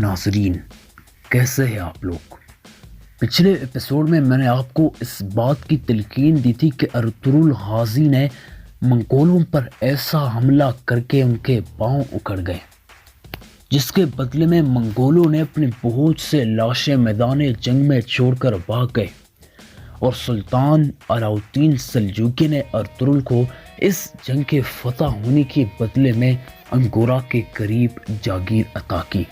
ناظرین، کیسے ہیں آپ لوگ؟ پچھلے ایپیسوڈ میں نے آپ کو اس بات کی تلقین دی تھی کہ ارطغرل غازی نے منگولوں پر ایسا حملہ کر کے ان کے پاؤں اکھڑ گئے، جس کے بدلے میں منگولوں نے اپنی بہت سے لاشیں میدان جنگ میں چھوڑ کر بھاگ گئے، اور سلطان علاؤالدین سلجوقی نے ارطغرل کو اس جنگ کے فتح ہونے کے بدلے میں انگورا کے قریب جاگیر عطا کی۔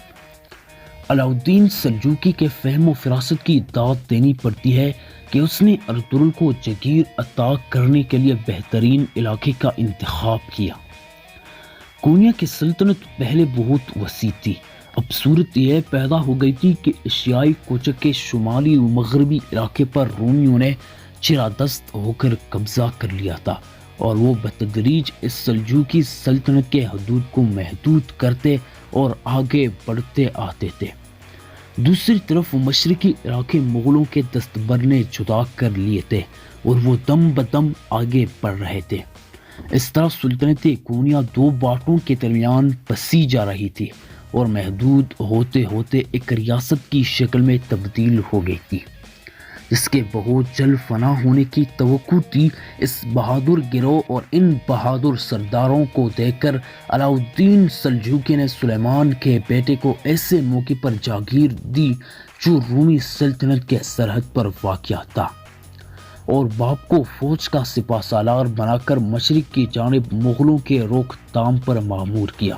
علاؤالدین سلجوقی کے فہم و فراست کی داد دینی پڑتی ہے کہ اس نے ارطغرل کو جاگیر عطا کرنے کے لیے بہترین علاقے کا انتخاب کیا۔ کونیا کی سلطنت پہلے بہت وسیع تھی، اب صورت یہ پیدا ہو گئی تھی کہ ایشیائی کوچک کے شمالی و مغربی علاقے پر رومیوں نے چرادست ہو کر قبضہ کر لیا تھا، اور وہ بتدریج اس سلجوقی سلطنت کے حدود کو محدود کرتے اور آگے بڑھتے آتے تھے۔ دوسری طرف مشرقی علاقے مغلوں کے دستبر نے جدا کر لیے تھے اور وہ دم بدم آگے بڑھ رہے تھے۔ اس طرح سلطنت کونیا دو باٹوں کے درمیان پسی جا رہی تھی اور محدود ہوتے ہوتے ایک ریاست کی شکل میں تبدیل ہو گئی تھی، جس کے بہت جلد فنا ہونے کی توقع تھی۔ اس بہادر گروہ اور ان بہادر سرداروں کو دیکھ کر علاؤالدین سلجوقی نے سلیمان کے بیٹے کو ایسے موقع پر جاگیر دی جو رومی سلطنت کے سرحد پر واقع تھا، اور باپ کو فوج کا سپہ سالار بنا کر مشرق کی جانب مغلوں کے روک تھام پر مامور کیا۔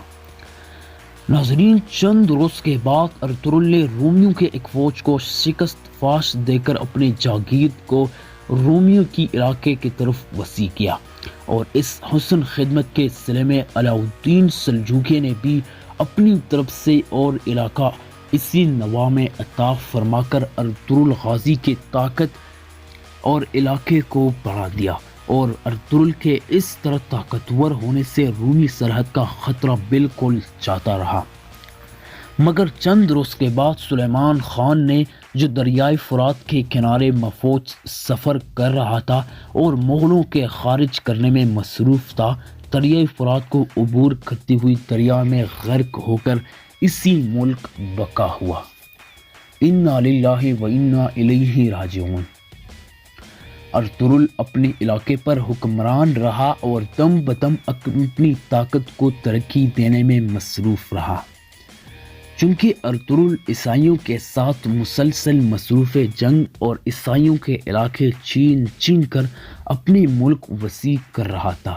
ناظرین، چند روز کے بعد ارطغرل نے رومیوں کے ایک فوج کو شکست فاش دے کر اپنی جاگیر کو رومیوں کی علاقے کی طرف وسیع کیا، اور اس حسن خدمت کے صلے میں علاؤالدین سلجوقی نے بھی اپنی طرف سے اور علاقہ اسی نواح میں عطا فرما کر ارطغرل غازی کی طاقت اور علاقے کو بڑھا دیا، اور ارطغرل کے اس طرح طاقتور ہونے سے رومی سرحد کا خطرہ بالکل جاتا رہا۔ مگر چند روز کے بعد سلیمان خان نے، جو دریائے فرات کے کنارے مفوج سفر کر رہا تھا اور مغلوں کے خارج کرنے میں مصروف تھا، دریائے فرات کو عبور کرتی ہوئی دریا میں غرق ہو کر اسی ملک بقا ہوا۔ انا للہ و انا الیہ راجعون۔ ارطغرل اپنے علاقے پر حکمران رہا اور دم بدم اپنی طاقت کو ترقی دینے میں مصروف رہا۔ چونکہ ارطغرل عیسائیوں کے ساتھ مسلسل مصروف جنگ اور عیسائیوں کے علاقے چھین کر اپنے ملک وسیع کر رہا تھا،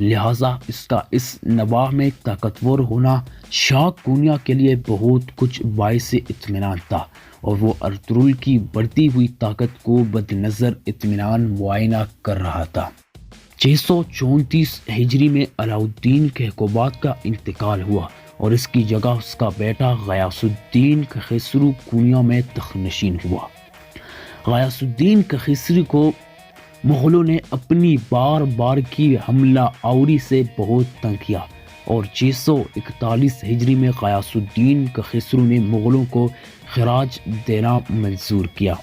لہٰذا اس کا اس نواح میں طاقتور ہونا شاہ کونیا کے لیے بہت کچھ باعث اطمینان تھا، اور وہ ارطغرل کی بڑھتی ہوئی طاقت کو بد نظر اطمینان معائنہ کر رہا تھا۔ 634 ہجری میں علاؤالدین کیقوباد کا انتقال ہوا، اور اس کی جگہ اس کا بیٹا غیاث الدین کیخسرو کونیا میں تخت نشین ہوا۔ غیاث الدین کیخسرو کو مغلوں نے اپنی بار بار کی حملہ آوری سے بہت تنگ کیا، اور 641 ہجری میں غیاث الدین کیخسرو نے مغلوں کو خراج دینا منظور کیا۔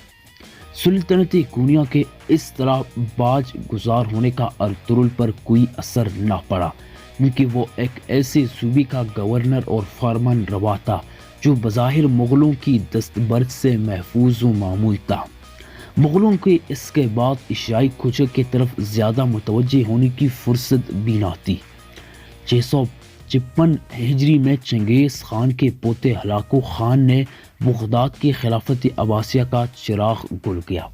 سلطنت کونیا کے اس طرح باج گزار ہونے کا ارطغرل پر کوئی اثر نہ پڑا، کیونکہ وہ ایک ایسے صوبے کا گورنر اور فرمان روا تھا جو بظاہر مغلوں کی دستبرد سے محفوظ و معمول تھا۔ مغلوں کے اس کے بعد ایشیائی کوچک کی طرف زیادہ متوجہ ہونے کی فرصت بھی نہ تھی۔ 656 ہجری میں چنگیز خان کے پوتے ہلاکو خان نے بغداد کی خلافت عباسیہ کا چراغ گل گیا۔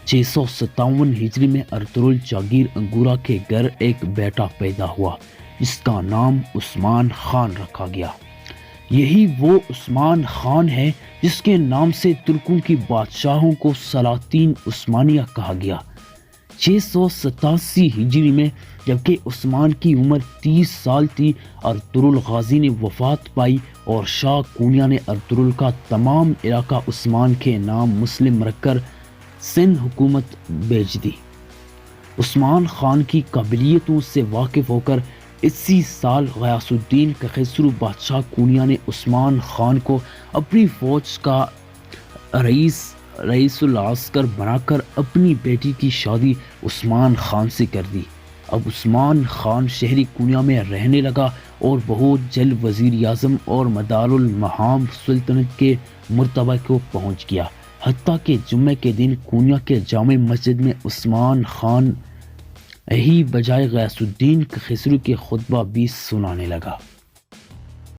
657 ہجری میں ارطغرل جاگیر انگورا کے گھر ایک بیٹا پیدا ہوا، جس کا نام عثمان خان رکھا گیا۔ یہی وہ عثمان خان ہے جس کے نام سے ترکوں کی بادشاہوں کو سلاطین عثمانیہ کہا گیا۔ 687 ہجری میں جبکہ عثمان کی عمر 30 سال تھی، ارطغرل غازی نے وفات پائی، اور شاہ کونیا نے ارطغرل کا تمام علاقہ عثمان کے نام مسلم رکھ کر سندھ حکومت بھیج دی۔ عثمان خان کی قابلیتوں سے واقف ہو کر اسی سال غیاث الدین کیخسرو بادشاہ کونیا نے عثمان خان کو اپنی فوج کا رئیس العسکر بنا کر اپنی بیٹی کی شادی عثمان خان سے کر دی۔ اب عثمان خان شہری کونیا میں رہنے لگا اور بہت جلد وزیر اعظم اور مدار المہام سلطنت کے مرتبہ کو پہنچ گیا، حتیٰ کہ جمعے کے دن کونیا کے جامع مسجد میں عثمان خان ہی بجائے غیاث الدین خسرو کے خطبہ بھی سنانے لگا۔